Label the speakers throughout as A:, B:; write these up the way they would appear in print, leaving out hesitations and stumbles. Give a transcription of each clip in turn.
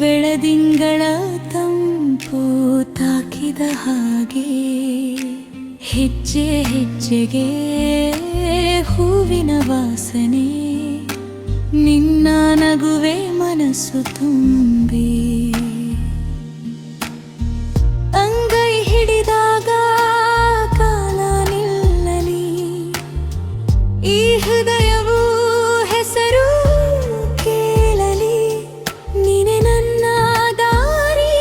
A: ಬೆಳದಿಂಗಳ ತಂಪು ತಾಕಿದ ಹಾಗೆ ಹೆಜ್ಜೆ ಹೆಜ್ಜೆಗೆ ಹೂವಿನ ವಾಸನೆ ನಿನ್ನ ನಗುವೆ ಮನಸ್ಸು ತುಂಬಿ ಅಂಗೈ ಹಿಡಿದಾಗ ಕಾಲ ನಿಲ್ಲಲಿ ಈ ಹೃದಯವು ಹೆಸರು ಕೇಳಲಿ ನೀನೆ ನನ್ನ ದಾರಿ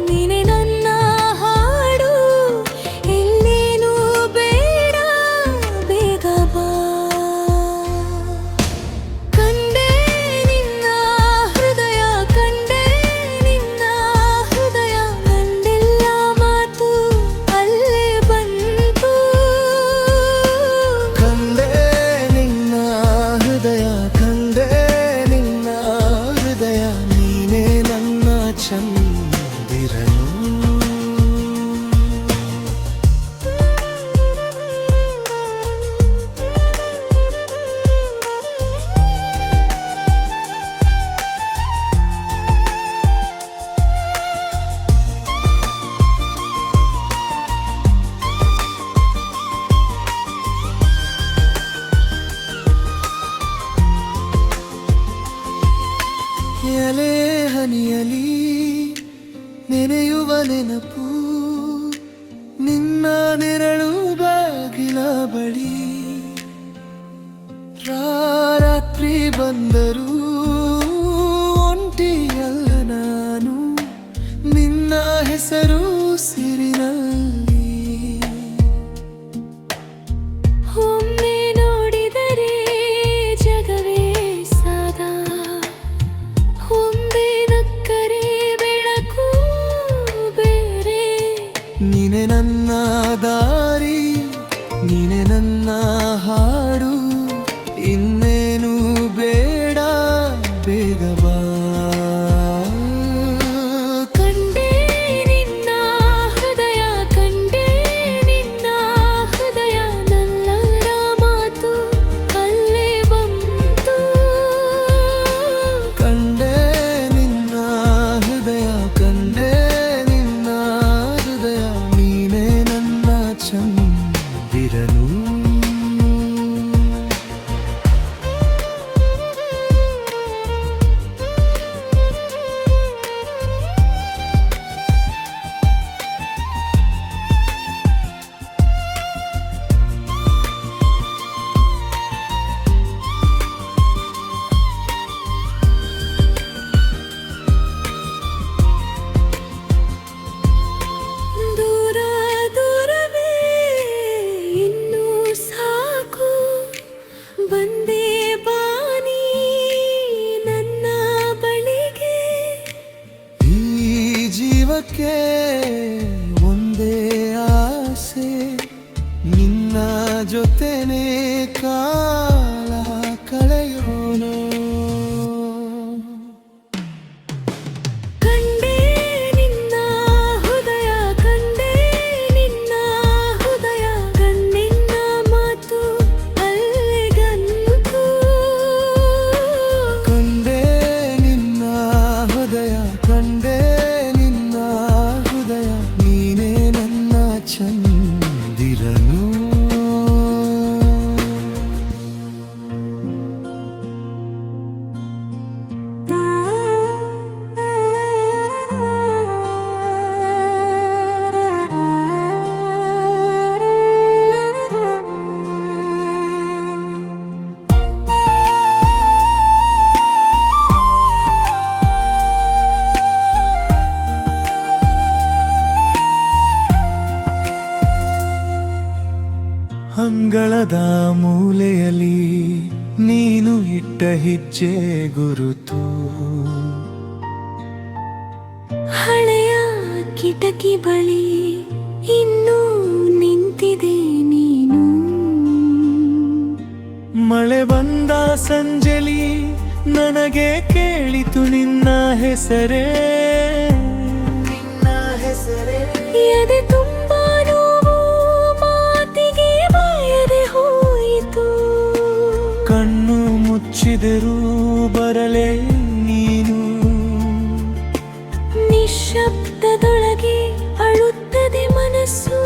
A: ನೀನೆ ನನ್ನ ಹಾಡು ಎಲ್ಲೇನೂ ಬೇಡ ಬೇಗ ಬಾ ಕಂಡೆ ನಿನ್ನ ಹೃದಯ ಕಂಡೆ ನಿನ್ನ ಹೃದಯ ನಂದೆಲ್ಲ ಮಾತು ಅಲ್ಲೇ ಬಂತು
B: ಕಂಡೆ ನಿನ್ನ ಹೃದಯ ಕಂಡೆ ನಿನ್ನ ಹೃದಯ ನೀನೇ ನನ್ನ ಚಂದಿರನು ಎಲೆ ಹನಿಯಲಿ ನೆನೆಯುವ ನೆನಪು ನಿನ್ನ ನೆರಳು ಬಾಗಿಲ ಬಳಿ ರಾತ್ರಿ ಬಂದರೂ ಒಂಟಿಯಲ್ಲ ನಾನು ನಿನ್ನ ಹೆಸರು ಸಿರಿನಲ್ಲಿ
A: ಒಮ್ಮೆ ನೋಡಿದರೆ ಜಗವೇ ಸಾದಾ ಒಮ್ಮೆ ನಕ್ಕರೆ ಬೆಳಕು ಬೇರೆ
B: ನೀನೆ ನನ್ನ ದಾರಿ ನೀನೆ ನನ್ನ ಹಾಡು ಇನ್ನೇನು ಬೇಡ ಬೇಗ ಬಾ
A: ಕಂಡೆ ನಿನ್ನ ಹೃದಯ ಕಂಡೆ ನಿನ್ನ ಹೃದಯ ನಲ್ಲರ ಮಾತು ಅಲ್ಲೇ ಬಂತು
B: ಕಂಡೆ ನಿನ್ನ ಹೃದಯ ಕಂಡೆ ನಿನ್ನ ಹೃದಯ ನೀನೇ ನನ್ನ ಚಂದಿರನು
A: ದೂರ ದೂರವೇ ಇನ್ನೂ ಸಾಕು ಬಂದೆ ಬಾನಿ ನನ್ನ ಬಳಿಗೆ
B: ಈ ಜೀವಕ್ಕೆ ಒಂದೇ ಆಸೆ ನಿನ್ನ ಜೊತೆನೇ ಕಾಲ ಕಳೆಯೋಣ
A: ಕಂಡೆ ನಿನ್ನ ಹೃದಯ ಕಂಡೆ ನಿನ್ನ ಹೃದಯ ಕಣ್ಣಿನ ಮಾತು ಅಲ್ಲಿಗಂತು
B: ಕಂಡೆ ನಿನ್ನ ಹೃದಯ ಕಂಡೆ ನಿನ್ನ ಹೃದಯ ನೀನೇ ನನ್ನ ಚಂದಿರನು ಅಂಗಳದ ಮೂಲೆಯಲ್ಲಿ ನೀನು ಇಟ್ಟ ಹೆಜ್ಜೆ ಗುರುತು
A: ಹಳೆಯ ಕಿಟಕಿ ಬಳಿ ಇನ್ನೂ ನಿಂತಿದೆ ನೀನು
B: ಮಳೆ ಬಂದ ಸಂಜೆಲಿ ನನಗೆ ಕೇಳಿತು ನಿನ್ನ ಹೆಸರೇ
A: ಎದೆ ತುಂಬಾ ನೋವು ಮಾತಿಗೆ ಬಾಯದೆ ಹೋಯಿತು
B: ಕಣ್ಣು ಮುಚ್ಚಿದರೂ ಬರಲೇ ನೀನು
A: ಶಬ್ದದೊಳಗೆ ಅಳುತ್ತದೆ ಮನಸ್ಸು.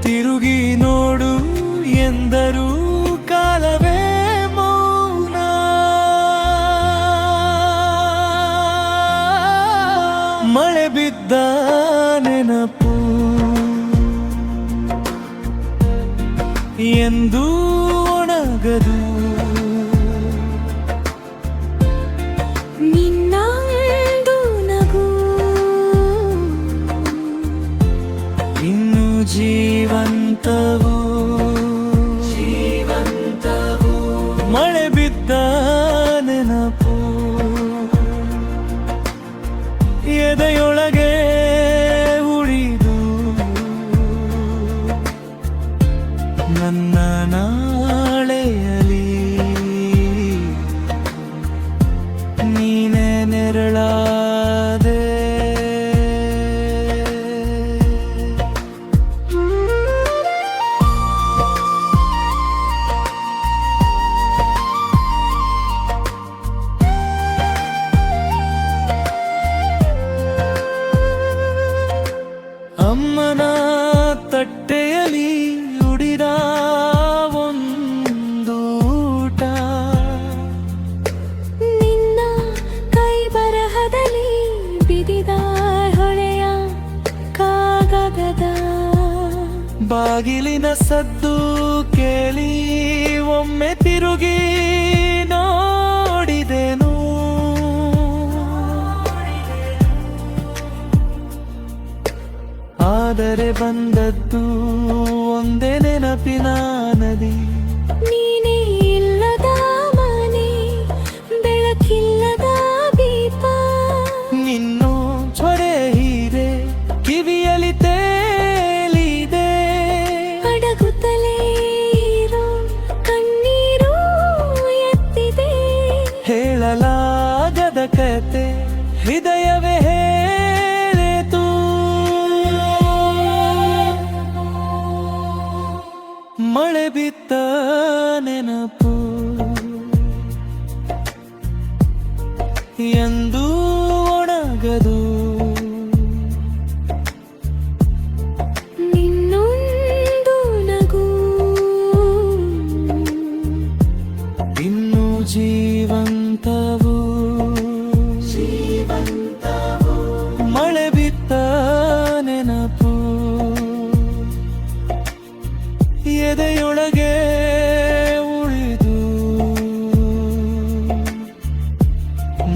B: ತಿರುಗಿ ನೋಡು ಎಂದರೂ ಕಾಲವೇ ಮೌನ. ಮಳೆ ಬಿದ್ದ ನೆನಪು ಎಂದು ಒಣಗದು.
A: ನಿನ್ನೊಂದು ನಗು
B: ಇನ್ನು ಜೀವಂತವು. ಮಳೆ ಬಿದ್ದ ನೆನಪು ಎದೆಯೊಳಗೆ ಉಳಿದು ನನ್ನ ನಾಳೆಯಲಿ ನೀನೇ ನೆರಳಾದೆ. ಅಮ್ಮನ ತಟ್ಟೆಯಲ್ಲಿ ಉಡಿದ ಒಂದು ಊಟ,
A: ನಿನ್ನ ಕೈ ಬರಹದಲ್ಲಿ ಬಿದಿದ ಹೊಳೆಯ ಕಾಗದದ
B: ಬಾಗಿಲಿನ ಸದ್ದು ಕೇಳಿ ಒಮ್ಮೆ ತಿರುಗಿ ನೋಡಿದೆನು. ಆದರೆ ಬಂದದ್ದು ಒಂದೇ ನೆನಪಿನ ನದಿ.
A: ನೀನೇ ಇಲ್ಲದ ಮನೆ, ಬೆಳಕಿಲ್ಲದ ದೀಪ,
B: ನಿನ್ನೋ ಜ್ವರೆ ಹೀರೆ ಕಿವಿಯಲಿ ತೇಲಿದೆ.
A: ಅಡಗುತ್ತಲೇ ಇರೋ ಕಣ್ಣೀರು ಎತ್ತಿದೆ.
B: ಹೇಳಲಾಗದ ಕತೆ ಹೃದಯವೇ ಹೇಳಿತು. ಮಳೆ ಬಿದ್ದ ನೆನಪು ಎಂದು ಒಣಗದು.
A: ನಿನ್ನೊಂದು ನಗು
B: ಇನ್ನು ಜೀವಂತವು. ಮಳೆ ಬಿದ್ದ ನೆನಪು ಎದೆಯೊಳಗೆ ಉಳಿದು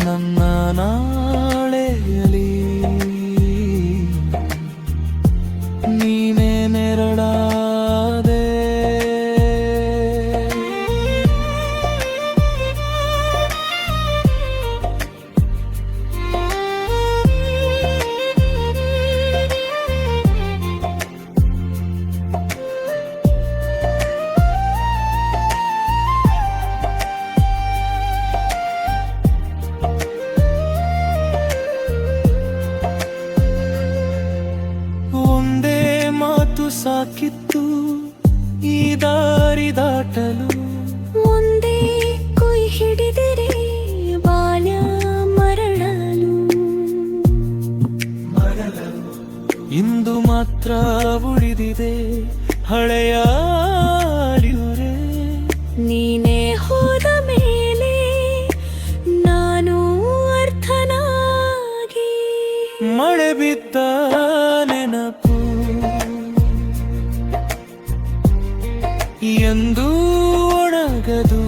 B: ನನ್ನ ನಾಳೆಯಲಿ ನೀನೇ ನೆರಳಾದೆ. ಒಂದೇ ಮಾತು ಸಾಕಿತ್ತು ಈ ದಾರಿ ದಾಟಲು.
A: ಒಂದೇ ಕೊಯ್ ಹಿಡಿದರೆ ಬಾಲ್ಯ ಮರಳಲು.
B: ಇಂದು ಮಾತ್ರ ಉಳಿದಿದೆ ಹಳೆಯ ಅಳಿಯುರೆ.
A: ನೀನೇ ಹೋದ ಮೇಲೆ ನಾನು ಅರ್ಥನಾಗಿ.
B: ಮಳೆ ಬಿದ್ದ ನೆನಪು ಎಂದು ಒಣಗದು.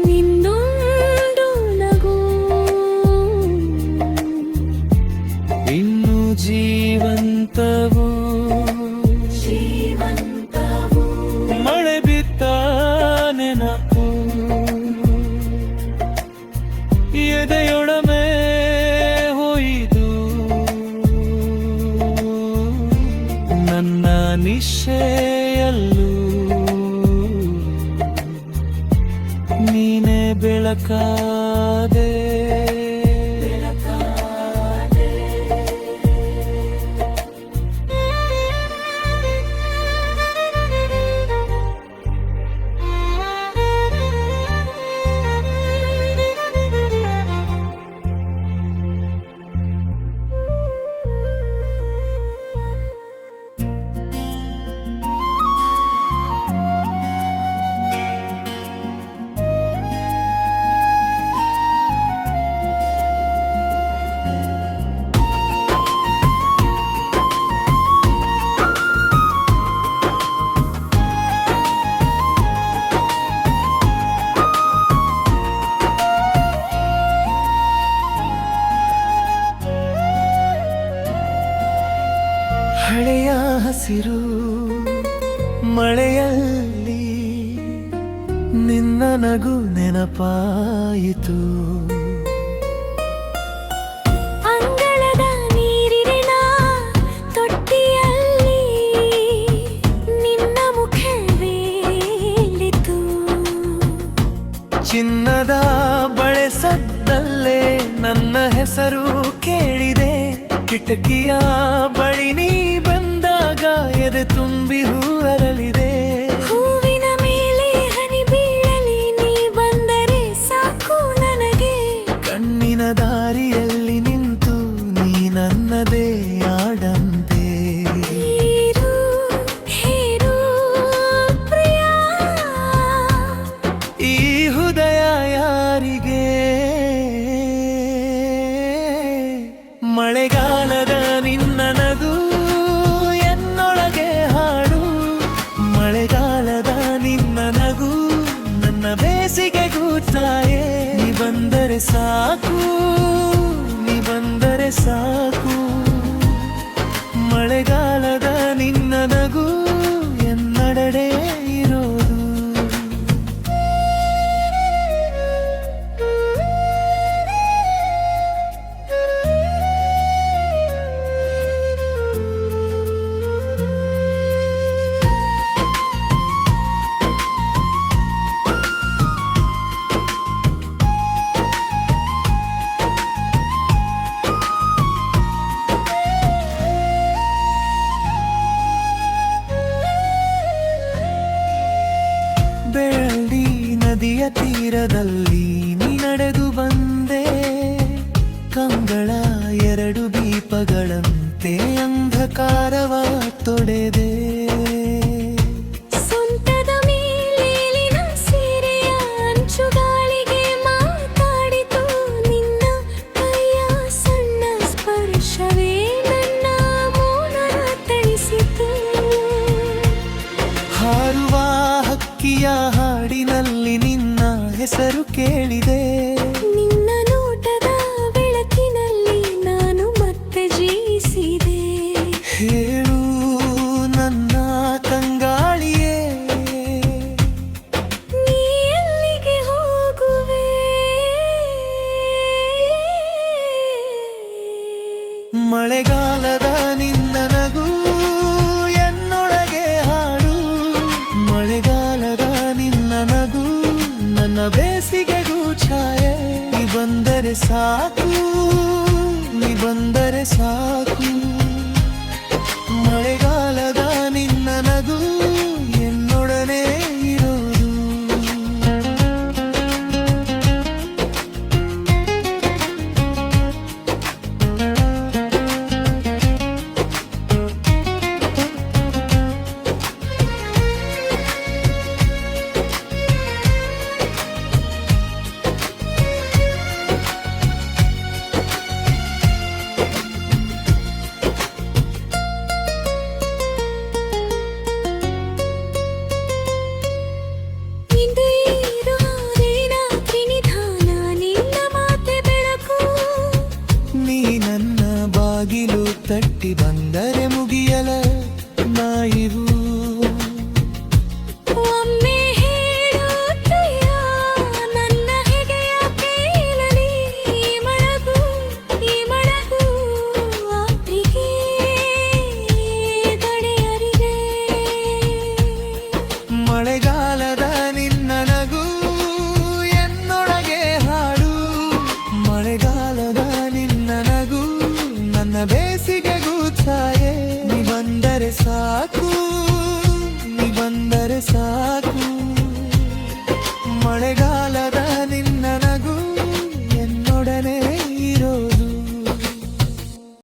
A: ನಿನ್ನೊಂದು ನಗು
B: ಇನ್ನು ಜೀವಂತವು. ಮಳೆ ಬಿದ್ದ ನೆನಪು ಎದೆಯೊಡಮೆ ಹೋಯಿತು. ನನ್ನ ನಿಶ್ಚಯಲ್ಲೂ ನೀನೇ ಬೆಳಕಾದೆ. ಹಸಿರು ಮಳೆಯಲ್ಲಿ ನಿನ್ನ ನಗು ನೆನಪಾಯಿತು.
A: ಅಂಗಳದ ನೀರಿನ ತೊಟ್ಟಿಯಲ್ಲಿ ನಿನ್ನ ಮುಖವೇಲಿತು.
B: ಚಿನ್ನದ ಬಳೆ ಸದ್ದಲ್ಲೇ ನನ್ನ ಹೆಸರು ಕೇಳಿದೆ. ಕಿಟಕಿಯ ಬಳಿ ನೀ ಬಂದಾಗ ಎದೆ ತುಂಬಿ ಹೂವರಳಿದೆ.
A: ಹೂವಿನ ಮೇಲೆ ಹನಿ ಬೀಳಲಿ ನೀ ಬಂದರೆ ಸಾಕು ನನಗೆ.
B: ಕಣ್ಣಿನ ದಾರಿಯಲ್ಲಿ ನಿಂತು ನೀ ನನ್ನದೇ ಆಡಂತೆ.
A: ಹೇರು ಹೇರು ಪ್ರಿಯ,
B: ಈ ಹೃದಯ ಯಾರಿಗೆ? ಮಳೆಗಾಲದ ನಿನ್ನ ನಗು ಎನ್ನೊಳಗೆ ಹಾಡು. ಮಳೆಗಾಲದ ನಿನ್ನ ನಗು ನನ್ನ ಬೇಸಿಗೆಗೂ ತಾಯೇ. ನೀ ಬಂದರೆ ಸಾಕು, ನೀ ಬಂದರೆ ಸಾಕು. ಮಳೆಗಾಲದ ನಿನ್ನ ನಗು ಎನ್ನಡೆಡೆ ಇರೋದು. ಬೆಳ್ಳಿ ನದಿಯ ತೀರದಲ್ಲಿ ನೀ ನಡೆದು ಬಂದೆ. ಕಂಗಳ ಎರಡು ದೀಪಗಳಂತೆ ಅಂಧಕಾರವ ತೊಡೆದೆ.
A: ಸೊಂಟದ ಮೇಲಿನ ಸೀರೆಯ ಅಂಚುಗಾಳಿಗೆ ಮಾತಾಡಿತು. ನಿನ್ನ ಕೈಯ ಸಣ್ಣ ಸ್ಪರ್ಶವೇ ನನ್ನ ಮೌನನ ತಣಿಸಿತು.
B: ಹಾರುವ ಹಕ್ಕಿಯ ಹಾಡಿನಲ್ಲಿ ನಿನ್ನ ಹೆಸರು ಕೇಳಿದೆ.
A: ನಿನ್ನ ನೋಟದ ಬೆಳಕಿನಲ್ಲಿ ನಾನು ಮತ್ತೆ ಜೀವಿಸಿದೆ.
B: ಹೇಳು ನನ್ನ ತಂಗಾಳಿಯೇ,
A: ನೀ ಎಲ್ಲಿಗೆ ಹೋಗುವೆ?
B: ಮಳೆಗಾಲದ ನಿನ್ನ ನಗು ಎನ್ನೊಳಗೆ ಹಾಡು. ಮಳೆಗಾಲದ ನಿನ್ನ ನಗು ನನ್ನ ಬೇಸಿಗೆಗೂ ಛಾಯೆ. ನೀ ಬಂದರೆ ಸಾಕು, ನೀ ಬಂದರೆ ಸಾಕು. ಮಳೆಗಾಲದ ನಿನ್ನ ನಗು ಎನ್ನೊಡನೆ ಇರೋದು.
A: ಇಂದಿರು ಹಾದಿನ ತ್ರಿನಿಧಾನ ನಿನ್ನ ಮಾತೆ ಬೆಳಕು.
B: ನೀ ನನ್ನ ಬಾಗಿಲು ತಟ್ಟಿ ಬಂದರೆ ಮುಗಿಯಲ ನಾಯಿವು.
A: ಒಮ್ಮೆ ಹೇಳುತ್ತೀಯ ನನ್ನ ಹೆಗೆಯ ಕೇಳಲಿ. ಈ ಮಡಗು ಆಪ್ರಿಗೆ ಗಡಿಯರಿಗೆ.
B: ಮಳೆಗಾಲದ ನಿನ್ನ ನಗು ಎನ್ನೊಳಗೆ ಹಾಡು. ಮಳೆಗಾಲದ ನಿನ್ನ ನಗು ನನ್ನ